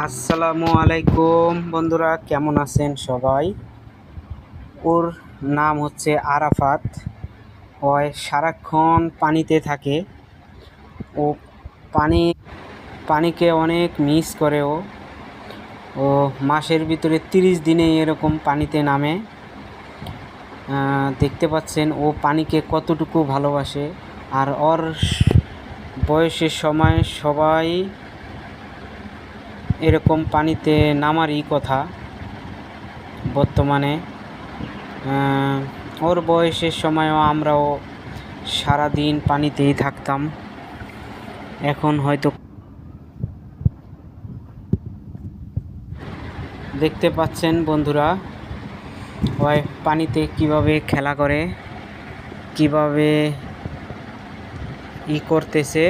আসসালামু আলাইকুম বন্ধুরা, কেমন আছেন সবাই? ওর নাম হচ্ছে আরাফাত। ও সারাক্ষণ পানিতে থাকে। ও পানি পানিকে অনেক মিস করে। ও ও মাসের ভিতরে 30 দিনে এরকম পানিতে নামে। দেখতে পাচ্ছেন ও পানিকে কতটুকু ভালোবাসে। আর ওর বয়সের সময় সবাই এরকম পানিতে নামারই কথা বর্তমানে। ওর বয়সের সময়ও আমরাও সারাদিন পানিতেই থাকতাম। এখন হয়তো দেখতে পাচ্ছেন বন্ধুরা, ওই পানিতে কিভাবে খেলা করে, কিভাবে করতেছে।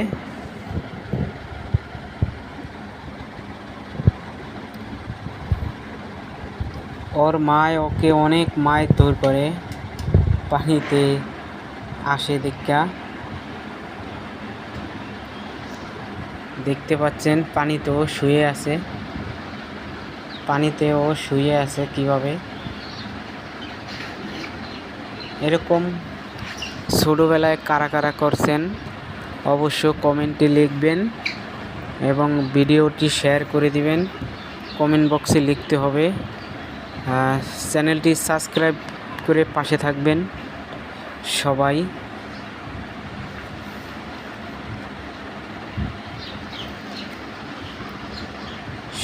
ওর মায় ওকে অনেক মারধর করে পানিতে আসে দেখা। দেখতে পাচ্ছেন পানিতেও শুয়ে আছে, পানিতেও শুয়ে আছে কিভাবে। এরকম ছোটোবেলায় কারা কারা করছেন অবশ্য কমেন্টে লিখবেন এবং ভিডিওটি শেয়ার করে দিবেন। কমেন্ট বক্সে লিখতে হবে। চ্যানেলটি সাবস্ক্রাইব করে পাশে থাকবেন সবাই।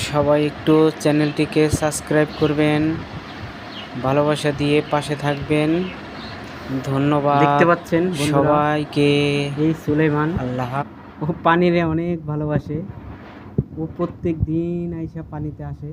সবাই একটু চ্যানেলটিকে সাবস্ক্রাইব করবেন, ভালোবাসা দিয়ে পাশে থাকবেন। ধন্যবাদ। দেখতে পাচ্ছেন সবাইকে। এই সুলাইমান আল্লাহ। ও পানিরে অনেক ভালোবাসে। ও প্রত্যেক দিন আইসা পানিতে আসে।